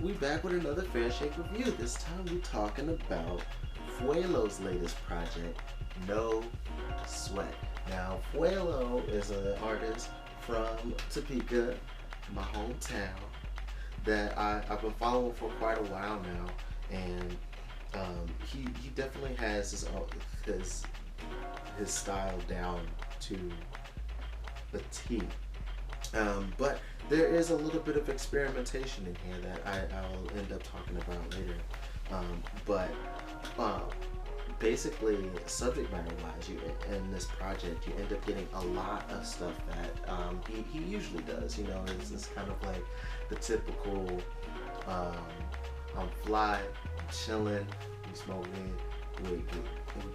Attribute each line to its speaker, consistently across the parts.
Speaker 1: We back with another Fair Shake review. This time we talking about Fuelo's latest project, No Sweat. Now, Fuelo is an artist from Topeka, my hometown, that I've been following for quite a while now, and he definitely has his his style down to a T. But there is a little bit of experimentation in here that I'll end up talking about later. But uh, basically, subject matter wise, you in this project, you end up getting a lot of stuff that he usually does. You know, it's kind of like the typical I'm fly, I'm chilling, you smoking, we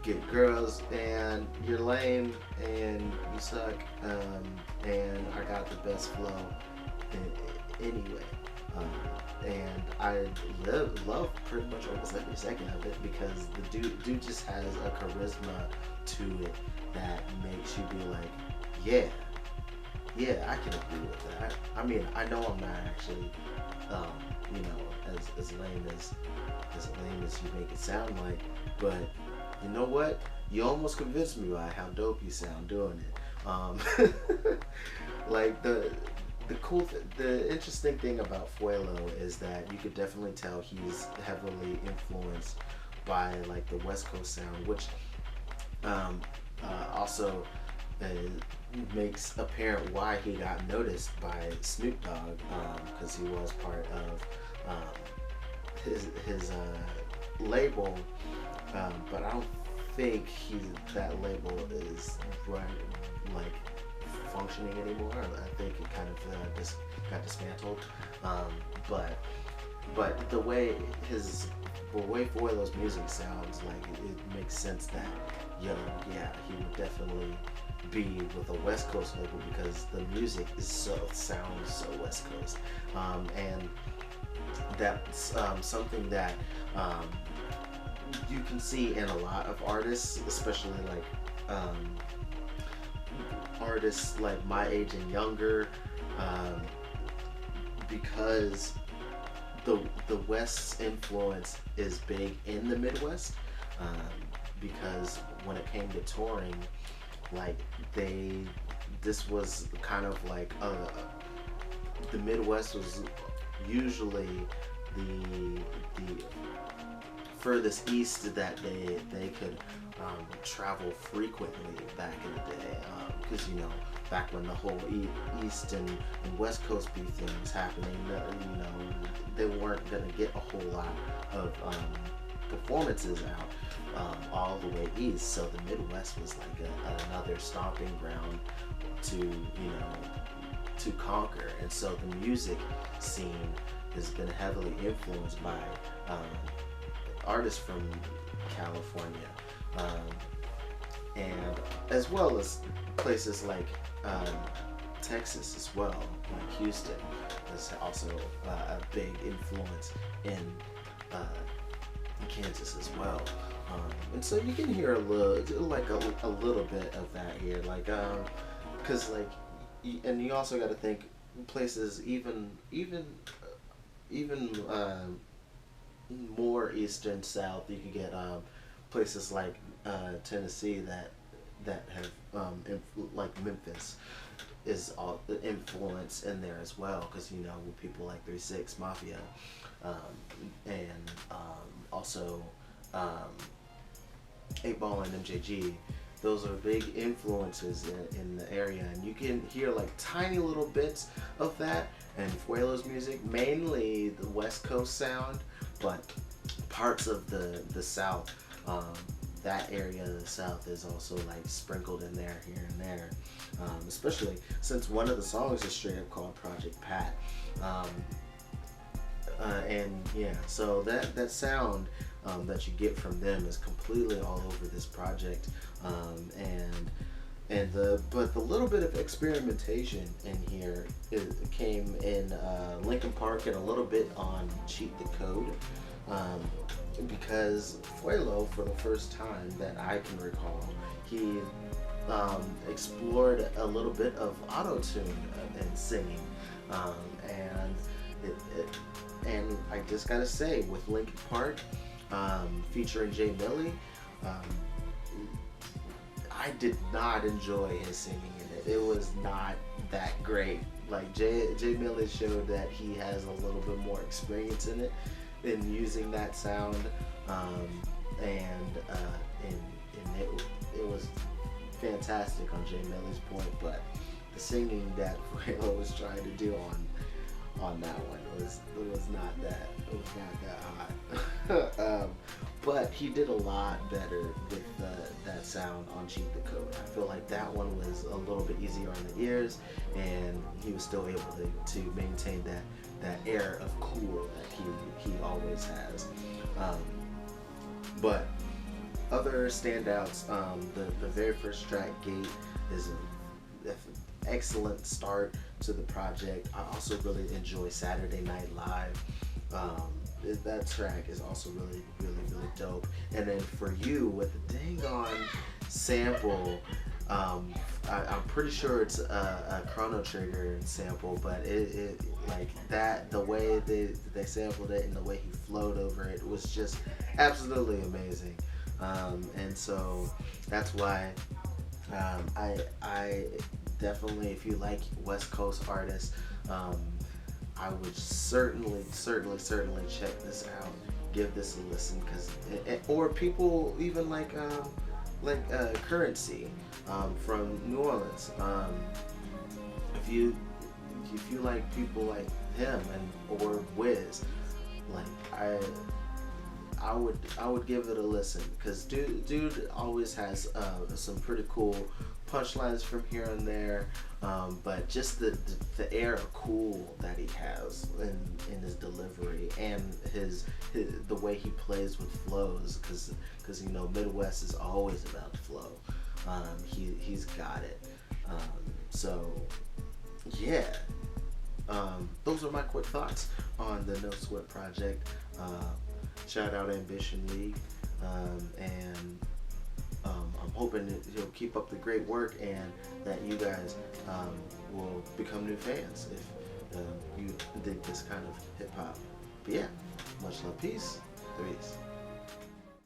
Speaker 1: get girls, and you're lame, and you suck, and I got the best flow anyway. And I love pretty much almost every second of it because the dude just has a charisma to it that makes you be like, yeah, yeah, I can agree with that. I mean, I know I'm not actually, you know, as lame as you make it sound like, but you know what? You almost convinced me by how dope you sound doing it. Like the interesting thing about Fuelo is that you could definitely tell he's heavily influenced by like the West Coast sound, which also uh, makes apparent why he got noticed by Snoop Dogg, because he was part of his label, but I don't think that label is right, like functioning anymore. I think it kind of just got dismantled. But the way Fuelo's music sounds, like it makes sense that yeah, he would definitely be with a West Coast label because the music sounds so West Coast, and that's something that you can see in a lot of artists, especially like artists like my age and younger, because the West's influence is big in the Midwest, because when it came to touring, like this was kind of like the Midwest was usually the furthest east that they could travel frequently back in the day, because you know, back when the whole East and West Coast beef thing was happening, you know, they weren't gonna get a whole lot of performances out all the way east, so the Midwest was like another stomping ground to conquer, and so the music scene has been heavily influenced by artists from California, and as well as places like Texas as well, like Houston is also a big influence in Kansas as well, and so you can hear a little bit of that here, like because like, and you also got to think places even more eastern south. You can get places like Tennessee that have like Memphis is all the influence in there as well, because you know, with people like 3-6 Mafia, and also 8 Ball and MJG. Those are big influences in the area, and you can hear like tiny little bits of that in Fuelo's music, mainly the West Coast sound, but parts of the South, that area of the South is also like sprinkled in there here and there, especially since one of the songs is straight up called Project Pat, and yeah, so that sound that you get from them is completely all over this project, but the little bit of experimentation in here came in Linkin Park and a little bit on Cheat the Code, because Fuelo, for the first time that I can recall, he explored a little bit of auto-tune and singing, and And I just gotta say, with Linkin Park, featuring Jay Millie, um, I did not enjoy his singing in it. It was not that great. Like Jay Millie showed that he has a little bit more experience in it, in using that sound, um, and it was fantastic on Jay Millie's point. But the singing that Fuelo was trying to do on that one was not that hot. But he did a lot better with that sound on Cheat the Code. I feel like that one was a little bit easier on the ears, and he was still able to maintain that air of cool that he always has. But other standouts, the very first track, Gate, is an excellent start to the project. I also really enjoy Saturday Night Live. That track is also really dope. And then For You, with the dang on sample, I'm pretty sure it's a Chrono Trigger sample, but it like that, the way they sampled it and the way he flowed over it was just absolutely amazing. And so that's why I definitely, if you like West Coast artists, I would certainly check this out. Give this a listen, or people even like Currency from New Orleans. If you like people like him or Wiz, like I would give it a listen, because dude always has some pretty cool punchlines from here and there, but just the air of cool that he has in his delivery, and the way he plays with flows, because you know Midwest is always about flow. He's got it. So yeah, those are my quick thoughts on the No Sweat project. Shout out Ambition League, and I'm hoping that he'll keep up the great work, and that you guys will become new fans if you dig this kind of hip hop. But yeah, much love, peace, threes.